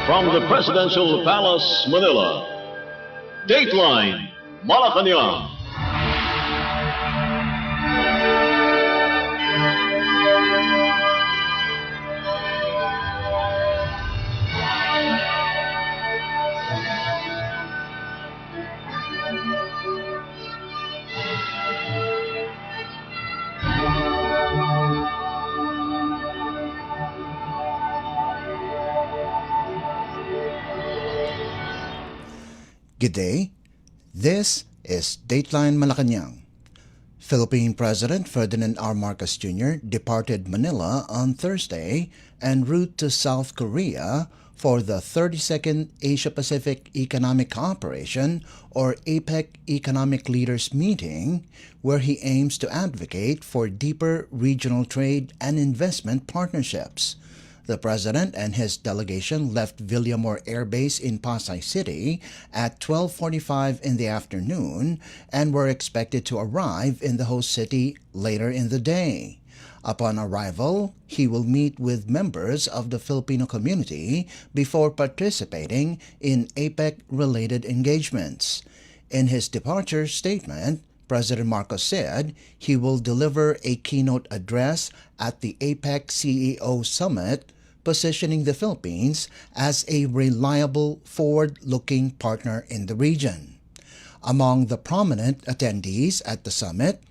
From the Presidential Palace, Manila, Dateline Malacañang. Good day. This is Dateline Malacañang. Philippine President Ferdinand R. Marcos Jr. departed Manila on Thursday en route to South Korea for the 32nd Asia-Pacific Economic Cooperation or APEC Economic Leaders Meeting, where he aims to advocate for deeper regional trade and investment partnerships. The President and his delegation left Villamor Air Base in Pasay City at 12:45 in the afternoon and were expected to arrive in the host city later in the day. Upon arrival, he will meet with members of the Filipino community before participating in APEC-related engagements. In his departure statement, President Marcos said he will deliver a keynote address at the APEC CEO Summit, positioning the Philippines as a reliable, forward-looking partner in the region. Among the prominent attendees at the summit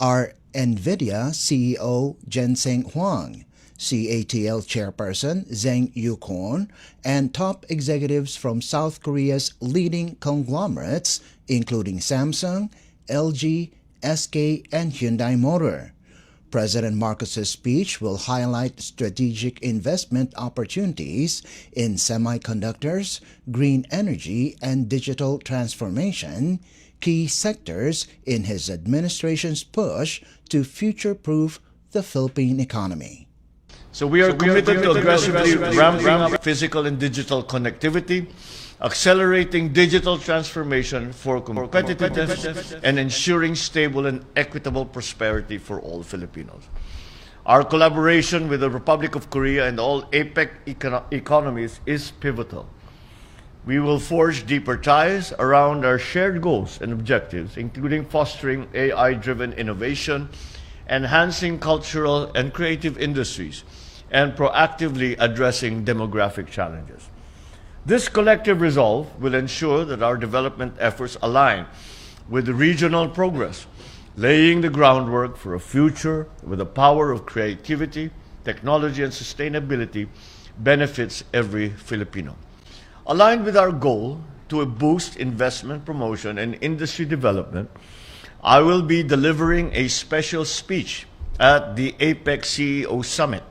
are NVIDIA CEO Jensen Huang, CATL Chairperson Zheng Yukon, and top executives from South Korea's leading conglomerates, including Samsung, LG, SK, and Hyundai Motor. President Marcos's speech will highlight strategic investment opportunities in semiconductors, green energy, and digital transformation, key sectors in his administration's push to future-proof the Philippine economy. So we are committed to aggressively ramping up physical and digital connectivity, accelerating digital transformation for competitiveness, and ensuring stable and equitable prosperity for all Filipinos. Our collaboration with the Republic of Korea and all APEC economies is pivotal. We will forge deeper ties around our shared goals and objectives, including fostering AI-driven innovation, enhancing cultural and creative industries, and proactively addressing demographic challenges. This collective resolve will ensure that our development efforts align with the regional progress, laying the groundwork for a future where the power of creativity, technology, and sustainability benefits every Filipino. Aligned with our goal to boost investment promotion and industry development, I will be delivering a special speech at the APEC CEO Summit,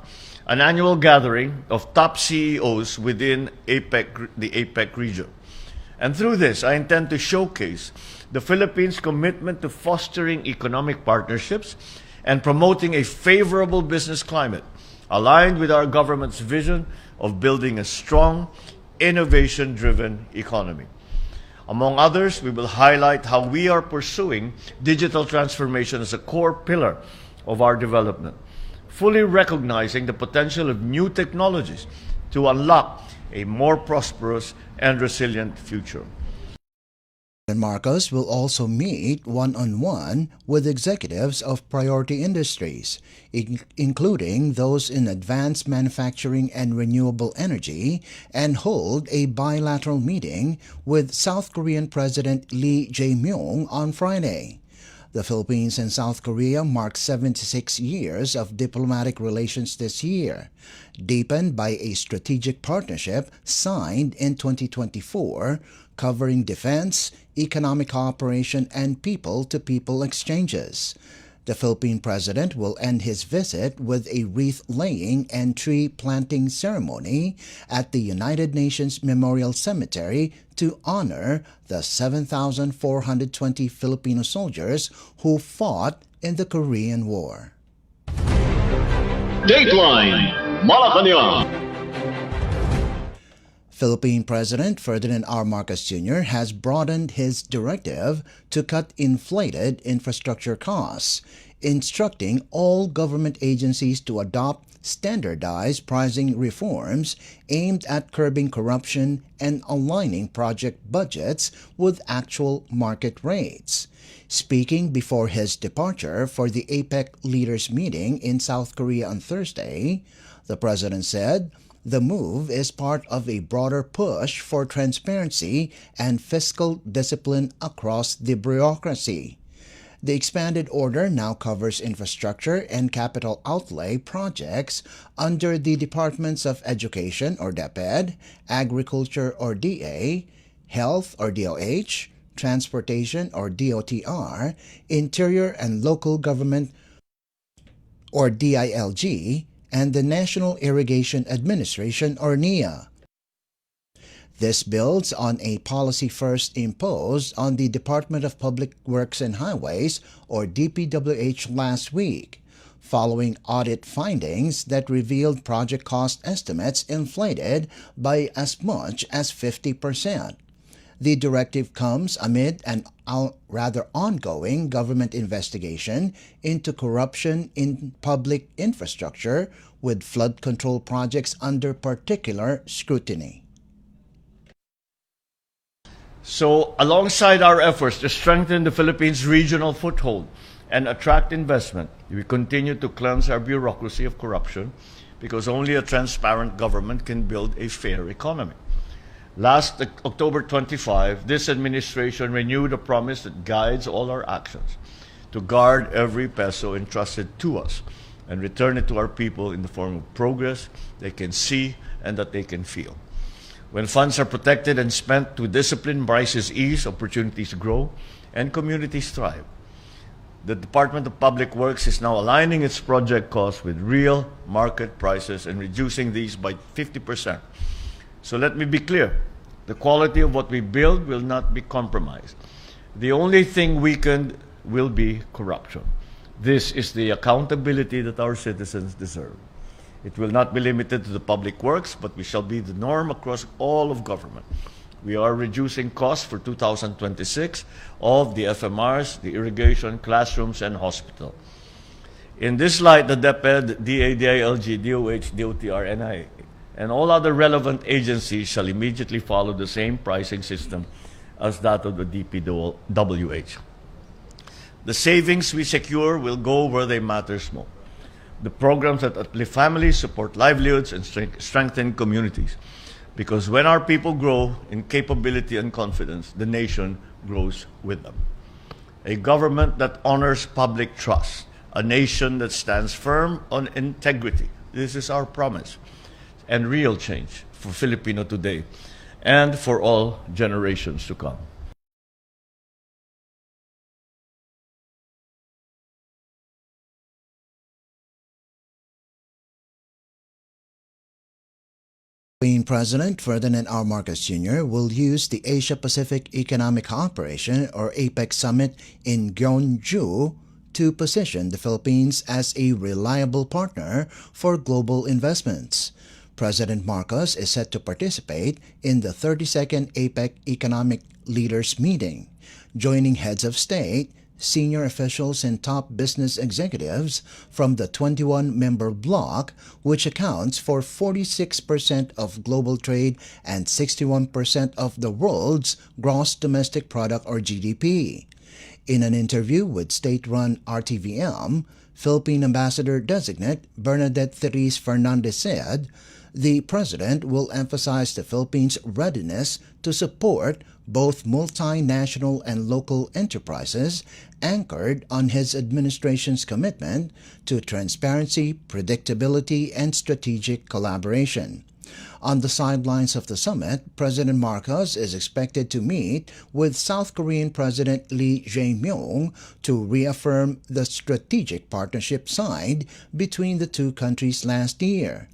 an annual gathering of top CEOs within the APEC region. And through this, I intend to showcase the Philippines' commitment to fostering economic partnerships and promoting a favorable business climate, aligned with our government's vision of building a strong, innovation-driven economy. Among others, we will highlight how we are pursuing digital transformation as a core pillar of our development, fully recognizing the potential of new technologies to unlock a more prosperous and resilient future. President Marcos will also meet one-on-one with executives of priority industries, including those in advanced manufacturing and renewable energy, and hold a bilateral meeting with South Korean President Lee Jae-myung on Friday. The Philippines and South Korea mark 76 years of diplomatic relations this year, deepened by a strategic partnership signed in 2024 covering defense, economic cooperation, and people-to-people exchanges. The Philippine President will end his visit with a wreath-laying and tree-planting ceremony at the United Nations Memorial Cemetery to honor the 7,420 Filipino soldiers who fought in the Korean War. Dateline Malacañang. Philippine President Ferdinand R. Marcos Jr. has broadened his directive to cut inflated infrastructure costs, instructing all government agencies to adopt standardized pricing reforms aimed at curbing corruption and aligning project budgets with actual market rates. Speaking before his departure for the APEC leaders meeting in South Korea on Thursday, the president said the move is part of a broader push for transparency and fiscal discipline across the bureaucracy. The expanded order now covers infrastructure and capital outlay projects under the Departments of Education or DepEd, Agriculture or DA, Health or DOH, Transportation or DOTR, Interior and Local Government or DILG, and the National Irrigation Administration or NIA. This builds on a policy first imposed on the Department of Public Works and Highways or DPWH last week, following audit findings that revealed project cost estimates inflated by as much as 50%. The directive comes amid an ongoing government investigation into corruption in public infrastructure, with flood control projects under particular scrutiny. So, alongside our efforts to strengthen the Philippines' regional foothold and attract investment, we continue to cleanse our bureaucracy of corruption, because only a transparent government can build a fair economy. Last October 25, this administration renewed a promise that guides all our actions: to guard every peso entrusted to us and return it to our people in the form of progress they can see and that they can feel. When funds are protected and spent to discipline, prices ease, opportunities grow, and communities thrive. The Department of Public Works is now aligning its project costs with real market prices and reducing these by 50%. So let me be clear, the quality of what we build will not be compromised. The only thing weakened will be corruption. This is the accountability that our citizens deserve. It will not be limited to the public works, but we shall be the norm across all of government. We are reducing costs for 2026 of the FMRs, the irrigation, classrooms, and hospital. In this light, the DepEd, DA, DILG, DOH, DOTR, NIA, and all other relevant agencies shall immediately follow the same pricing system as that of the DPWH. The savings we secure will go where they matter most. The programs that uplift families, support livelihoods, and strengthen communities. Because when our people grow in capability and confidence, the nation grows with them. A government that honors public trust, a nation that stands firm on integrity. This is our promise and real change for Filipino today and for all generations to come. President Ferdinand R. Marcos Jr. will use the Asia-Pacific Economic Cooperation or APEC Summit in Gwangju to position the Philippines as a reliable partner for global investments. President Marcos is set to participate in the 32nd APEC Economic Leaders Meeting, joining heads of state, senior officials, and top business executives from the 21-member bloc, which accounts for 46% of global trade and 61% of the world's gross domestic product or GDP. In an interview with state-run RTVM, Philippine Ambassador-designate Bernadette Therese Fernandez said, the President will emphasize the Philippines' readiness to support both multinational and local enterprises, anchored on his administration's commitment to transparency, predictability, and strategic collaboration. On the sidelines of the summit, President Marcos is expected to meet with South Korean President Lee Jae-myung to reaffirm the strategic partnership signed between the two countries last year.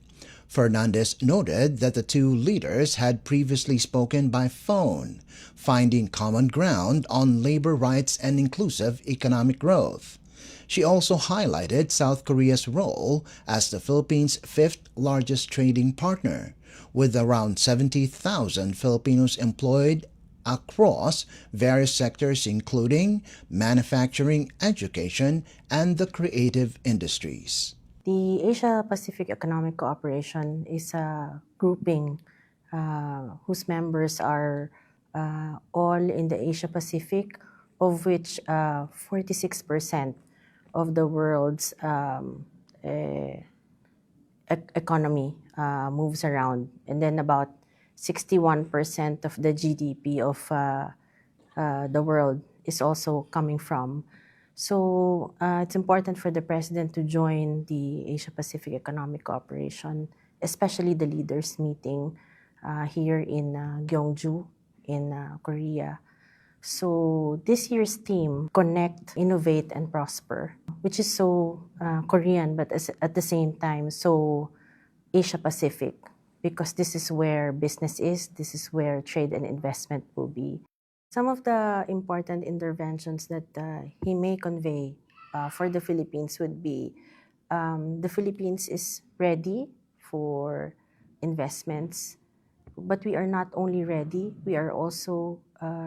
Fernandez noted that the two leaders had previously spoken by phone, finding common ground on labor rights and inclusive economic growth. She also highlighted South Korea's role as the Philippines' fifth-largest trading partner, with around 70,000 Filipinos employed across various sectors including manufacturing, education, and the creative industries. The Asia-Pacific Economic Cooperation is a grouping whose members are all in the Asia-Pacific, of which 46% of the world's economy moves around, and then about 61% of the GDP of the world is also coming from. So it's important for the president to join the Asia-Pacific Economic Cooperation, especially the leaders meeting here in Gyeongju in Korea. So this year's theme, Connect, Innovate, and Prosper, which is so Korean, but at the same time so Asia-Pacific, because this is where business is, this is where trade and investment will be. Some of the important interventions that he may convey for the Philippines would be the Philippines is ready for investments, but we are not only ready, we are also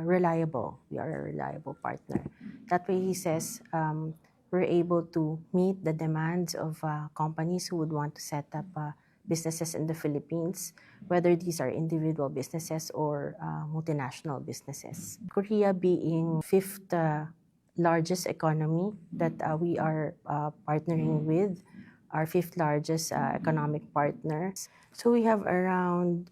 reliable. We are a reliable partner. That way, he says, we're able to meet the demands of companies who would want to set up businesses in the Philippines, whether these are individual businesses or multinational businesses. Korea being fifth largest economy that we are partnering with, our fifth largest economic partner. So we have around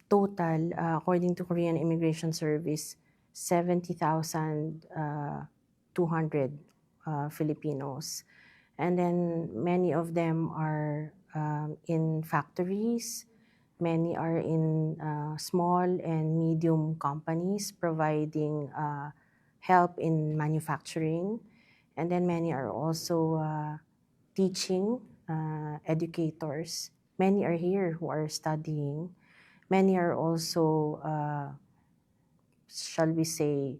total, according to Korean Immigration Service, 70,200 Filipinos. And then many of them are in factories, many are in small and medium companies providing help in manufacturing. And then many are also teaching, educators. Many are here who are studying. Many are also, shall we say,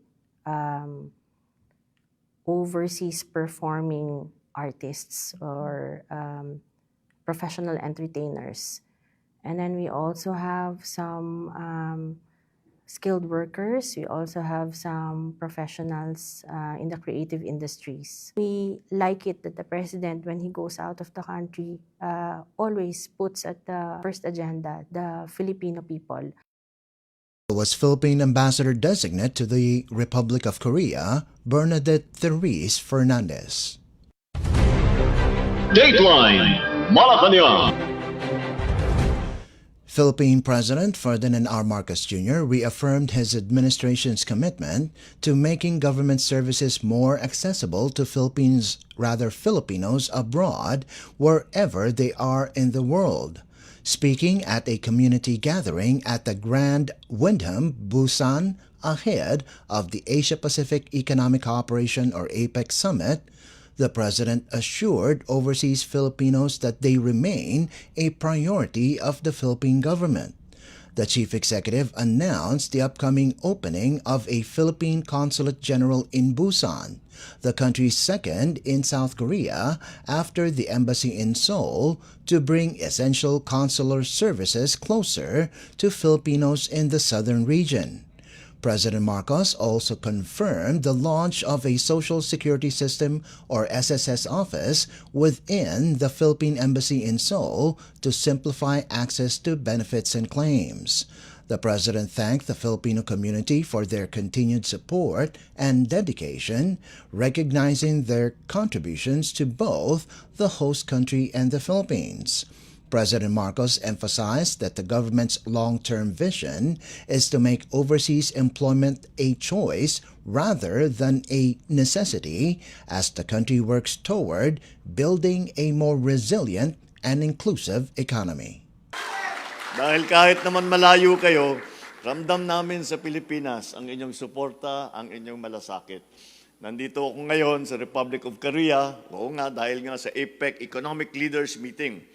overseas performing artists or professional entertainers. And then we also have some skilled workers. We also have some professionals in the creative industries. We like it that the president, when he goes out of the country, always puts at the first agenda the Filipino people. Was Philippine Ambassador Designate to the Republic of Korea, Bernadette Therese Fernandez. Dateline Malacañang. Philippine President Ferdinand R. Marcos Jr. reaffirmed his administration's commitment to making government services more accessible to Filipinos abroad, wherever they are in the world. Speaking at a community gathering at the Grand Wyndham, Busan, ahead of the Asia-Pacific Economic Cooperation or APEC Summit, the president assured overseas Filipinos that they remain a priority of the Philippine government. The chief executive announced the upcoming opening of a Philippine Consulate General in Busan, the country's second in South Korea after the embassy in Seoul, to bring essential consular services closer to Filipinos in the southern region. President Marcos also confirmed the launch of a Social Security System or SSS office within the Philippine Embassy in Seoul to simplify access to benefits and claims. The president thanked the Filipino community for their continued support and dedication, recognizing their contributions to both the host country and the Philippines. President Marcos emphasized that the government's long-term vision is to make overseas employment a choice rather than a necessity as the country works toward building a more resilient and inclusive economy. Dahil kahit naman malayo kayo, ramdam namin sa Pilipinas ang inyong suporta, ang inyong malasakit. Nandito ako ngayon sa Republic of Korea, dahil nga sa APEC Economic Leaders Meeting.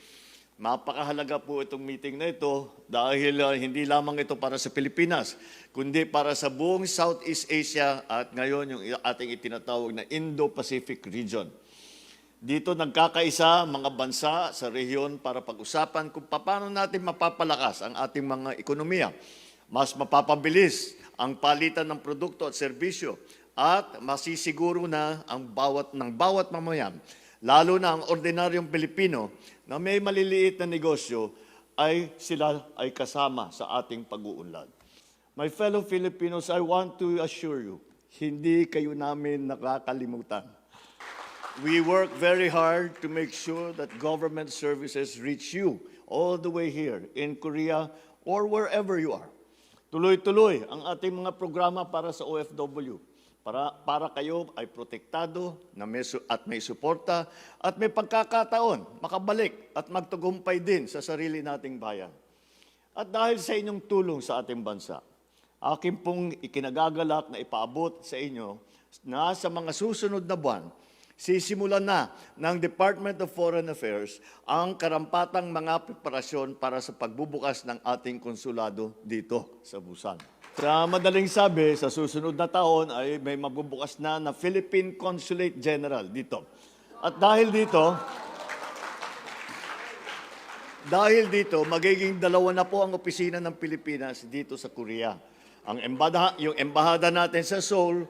Mapakahalaga po itong meeting na ito dahil hindi lamang ito para sa Pilipinas, kundi para sa buong Southeast Asia at ngayon yung ating itinatawag na Indo-Pacific region. Dito nagkakaisa mga bansa sa rehiyon para pag-usapan kung paano natin mapapalakas ang ating mga ekonomiya, mas mapapabilis ang palitan ng produkto at serbisyo at masisiguro na ang bawat mamayan Lalo na ang ordinaryong Pilipino na may maliliit na negosyo ay sila ay kasama sa ating pag-uunlad. My fellow Filipinos, I want to assure you, hindi kayo namin nakakalimutan. We work very hard to make sure that government services reach you all the way here in Korea or wherever you are. Tuloy-tuloy ang ating mga programa para sa OFW. Para kayo ay protektado at may suporta at may pagkakataon makabalik at magtagumpay din sa sarili nating bayan. At dahil sa inyong tulong sa ating bansa, akin pong ikinagagalak na ipaabot sa inyo na sa mga susunod na buwan, sisimulan na ng Department of Foreign Affairs ang karampatang mga preparasyon para sa pagbubukas ng ating konsulado dito sa Busan. Sa madaling sabi, sa susunod na taon ay may magbubukas na Philippine Consulate General dito. At dahil dito, magiging 2 na po ang opisina ng Pilipinas dito sa Korea. Yung embahada natin sa Seoul,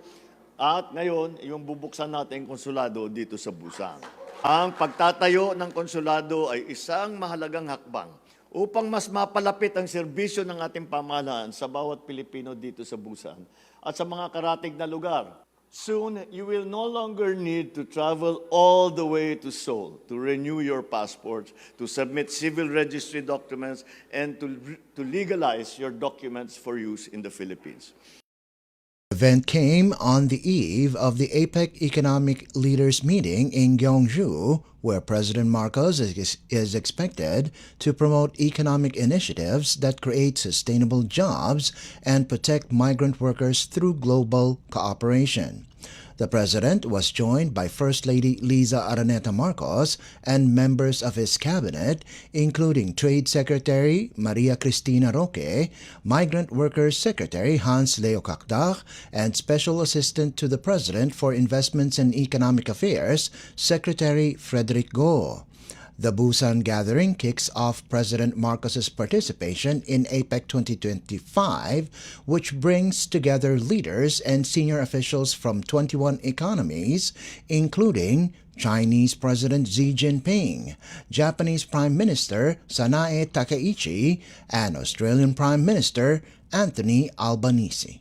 at ngayon, yung bubuksan natin konsulado dito sa Busan. Ang pagtatayo ng konsulado ay isang mahalagang hakbang upang mas mapalapit ang serbisyo ng ating pamahalaan sa bawat Pilipino dito sa Busan at sa mga karatig na lugar. Soon, you will no longer need to travel all the way to Seoul to renew your passports, to submit civil registry documents, and to legalize your documents for use in the Philippines. The event came on the eve of the APEC Economic Leaders Meeting in Gyeongju, where President Marcos is expected to promote economic initiatives that create sustainable jobs and protect migrant workers through global cooperation. The president was joined by First Lady Liza Araneta Marcos and members of his cabinet, including Trade Secretary Maria Cristina Roque, Migrant Workers Secretary Hans Leo Kakdak, and Special Assistant to the President for Investments and Economic Affairs, Secretary Frederick Go. The Busan gathering kicks off President Marcos's participation in APEC 2025, which brings together leaders and senior officials from 21 economies, including Chinese President Xi Jinping, Japanese Prime Minister Sanae Takaichi, and Australian Prime Minister Anthony Albanese.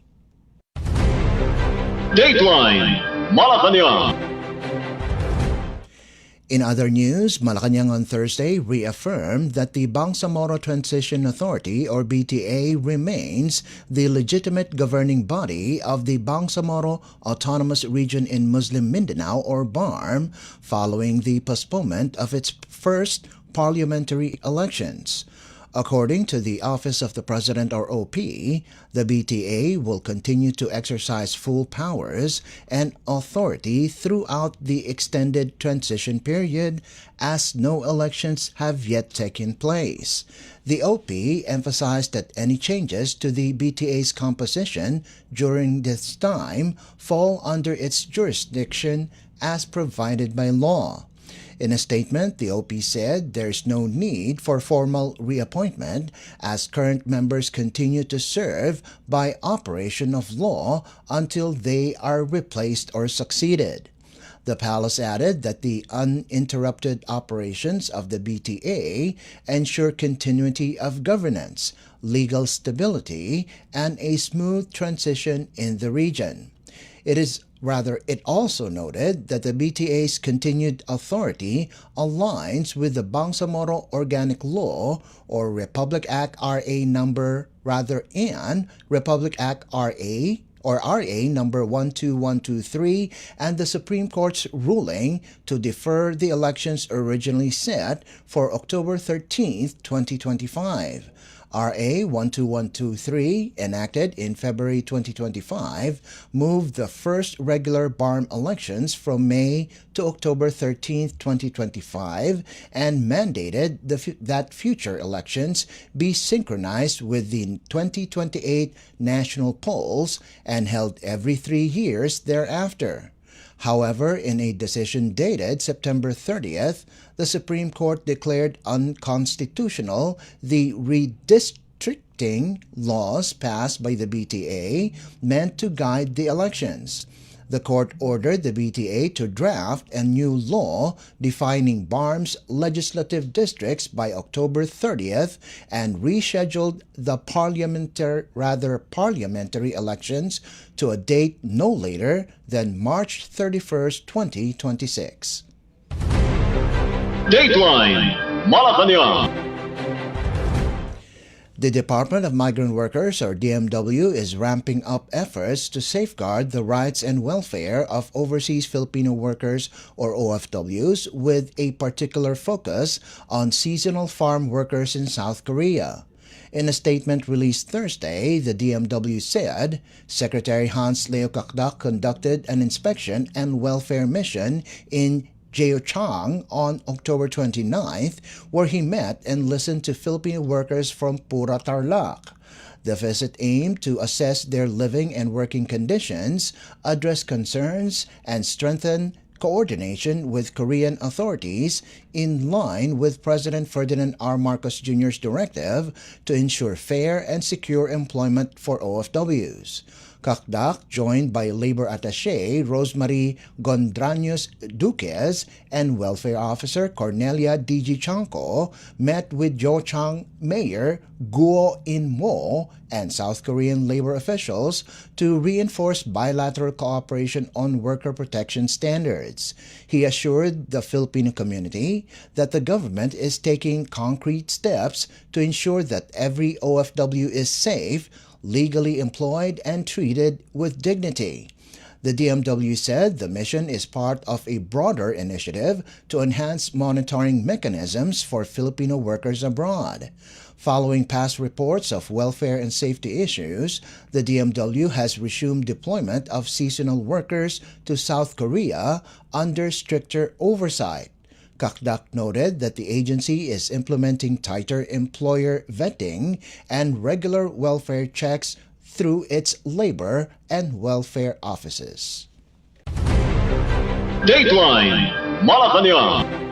Dateline Malacañang. In other news, Malacañang on Thursday reaffirmed that the Bangsamoro Transition Authority, or BTA, remains the legitimate governing body of the Bangsamoro Autonomous Region in Muslim Mindanao, or BARM, following the postponement of its first parliamentary elections. According to the Office of the President, or OP, the BTA will continue to exercise full powers and authority throughout the extended transition period, as no elections have yet taken place. The OP emphasized that any changes to the BTA's composition during this time fall under its jurisdiction as provided by law. In a statement, the OP said there's no need for formal reappointment as current members continue to serve by operation of law until they are replaced or succeeded. The palace added that the uninterrupted operations of the BTA ensure continuity of governance, legal stability, and a smooth transition in the region. It also noted that the BTA's continued authority aligns with the Bangsamoro Organic Law, or Republic Act RA number Republic Act RA or RA number 12123, and the Supreme Court's ruling to defer the elections originally set for October 13, 2025. RA 12123, enacted in February 2025, moved the first regular BARM elections from May to October 13, 2025, and mandated that future elections be synchronized with the 2028 national polls and held every 3 years thereafter. However, in a decision dated September 30th, the Supreme Court declared unconstitutional the redistricting laws passed by the BTA meant to guide the elections. The court ordered the BTA to draft a new law defining BARM's legislative districts by October 30th and rescheduled the parliamentary elections to a date no later than March 31st, 2026. Dateline Malacañang. The Department of Migrant Workers, or DMW, is ramping up efforts to safeguard the rights and welfare of overseas Filipino workers, or OFWs, with a particular focus on seasonal farm workers in South Korea. In a statement released Thursday, the DMW said Secretary Leo Magpayo conducted an inspection and welfare mission in Jeochang on October 29th, where he met and listened to Filipino workers from Pura Tarlac. The visit aimed to assess their living and working conditions, address concerns, and strengthen coordination with Korean authorities in line with President Ferdinand R. Marcos Jr.'s directive to ensure fair and secure employment for OFWs. Magpayo, joined by Labor Attaché Rosemary Gondraños Duques and Welfare Officer Cornelia D.G. Chanko, met with Jeochang Mayor Guo In-mo and South Korean labor officials to reinforce bilateral cooperation on worker protection standards. He assured the Filipino community that the government is taking concrete steps to ensure that every OFW is safe, legally employed, and treated with dignity. The DMW said the mission is part of a broader initiative to enhance monitoring mechanisms for Filipino workers abroad. Following past reports of welfare and safety issues, the DMW has resumed deployment of seasonal workers to South Korea under stricter oversight. Magpayo noted that the agency is implementing tighter employer vetting and regular welfare checks through its labor and welfare offices. Dateline Malacañang.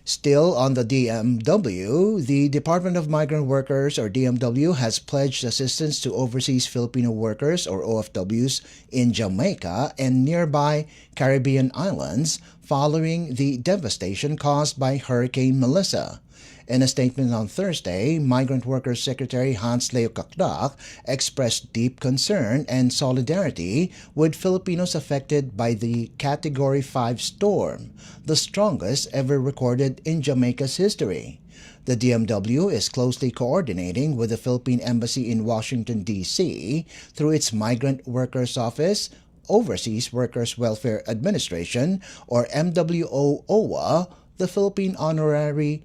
Still on the DMW, the Department of Migrant Workers, or DMW, has pledged assistance to overseas Filipino workers, or OFWs, in Jamaica and nearby Caribbean islands following the devastation caused by Hurricane Melissa. In a statement on Thursday, Migrant Workers Secretary Leo Magpayo expressed deep concern and solidarity with Filipinos affected by the Category 5 storm, the strongest ever recorded in Jamaica's history. The DMW is closely coordinating with the Philippine Embassy in Washington, D.C. through its Migrant Workers Office, Overseas Workers Welfare Administration, or MWO-OWA, the Philippine Honorary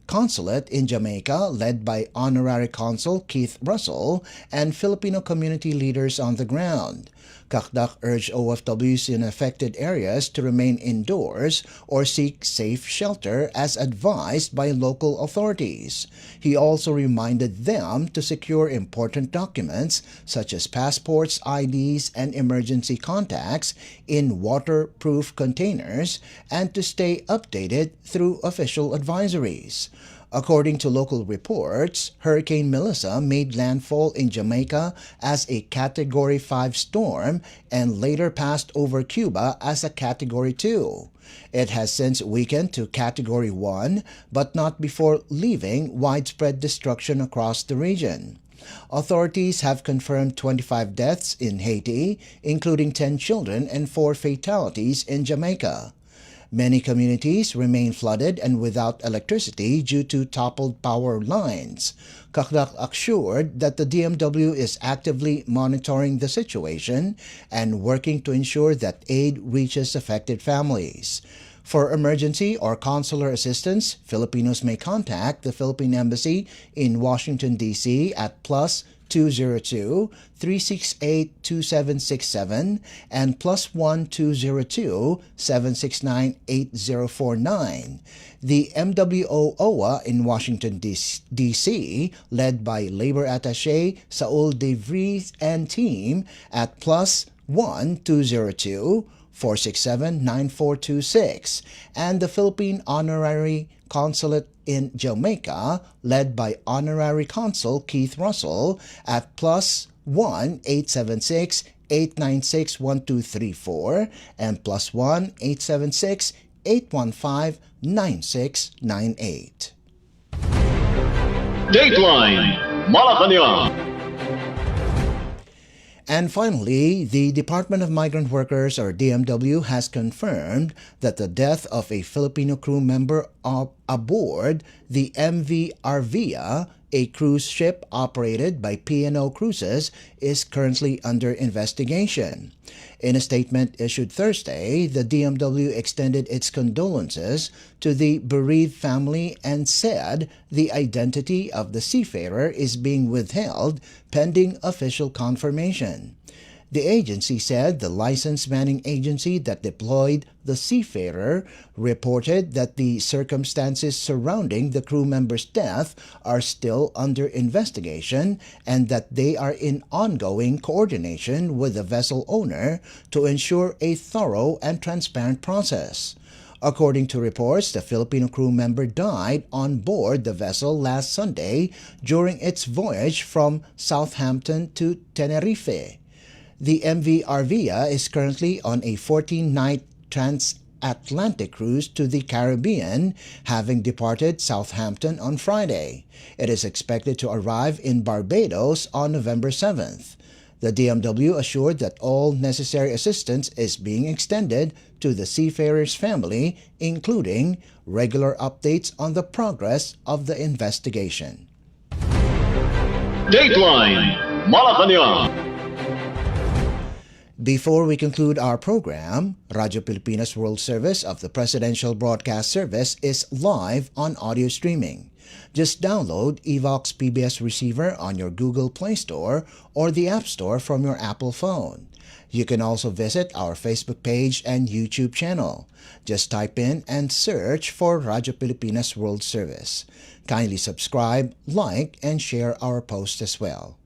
Consulate in Jamaica, led by Honorary Consul Keith Russell, and Filipino community leaders on the ground. Magpayo urged OFWs in affected areas to remain indoors or seek safe shelter as advised by local authorities. He also reminded them to secure important documents such as passports, IDs, and emergency contacts in waterproof containers and to stay updated through official advisories. According to local reports, Hurricane Melissa made landfall in Jamaica as a Category 5 storm and later passed over Cuba as a Category 2. It has since weakened to Category 1, but not before leaving widespread destruction across the region. Authorities have confirmed 25 deaths in Haiti, including 10 children and 4 fatalities in Jamaica. Many communities remain flooded and without electricity due to toppled power lines. Magpayo assured that the DMW is actively monitoring the situation and working to ensure that aid reaches affected families. For emergency or consular assistance, Filipinos may contact the Philippine Embassy in Washington, D.C. at +202-368-2767 and +1-202-769-8049. The MWO-OWA in Washington, D.C., led by Labor Attaché Saul De Vries and team at +1-202-467-9426, and the Philippine Honorary Consulate in Jamaica, led by Honorary Consul Keith Russell at +1-876 896-1234 and +1 876-815-9698. Dateline Malacañang. And finally, the Department of Migrant Workers, or DMW, has confirmed that the death of a Filipino crew member aboard the MV Arvia, a cruise ship operated by P&O Cruises, is currently under investigation. In a statement issued Thursday, the DMW extended its condolences to the bereaved family and said the identity of the seafarer is being withheld pending official confirmation. The agency said the licensed manning agency that deployed the seafarer reported that the circumstances surrounding the crew member's death are still under investigation and that they are in ongoing coordination with the vessel owner to ensure a thorough and transparent process. According to reports, the Filipino crew member died on board the vessel last Sunday during its voyage from Southampton to Tenerife. The MV Arvia is currently on a 14-night transatlantic cruise to the Caribbean, having departed Southampton on Friday. It is expected to arrive in Barbados on November 7th. The DMW assured that all necessary assistance is being extended to the seafarer's family, including regular updates on the progress of the investigation. Dateline Malacañang. Before we conclude our program, Radyo Pilipinas World Service of the Presidential Broadcast Service is live on audio streaming. Just download Evox PBS Receiver on your Google Play Store or the App Store from your Apple phone. You can also visit our Facebook page and YouTube channel. Just type in and search for Radyo Pilipinas World Service. Kindly subscribe, like, and share our posts as well.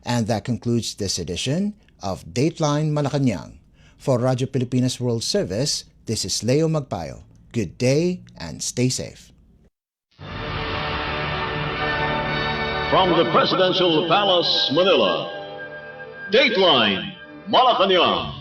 And that concludes this edition of Dateline Malacañang. For Radyo Pilipinas World Service, this is Leo Magpayo. Good day and stay safe. From the Presidential Palace, Manila, Dateline Malacañang.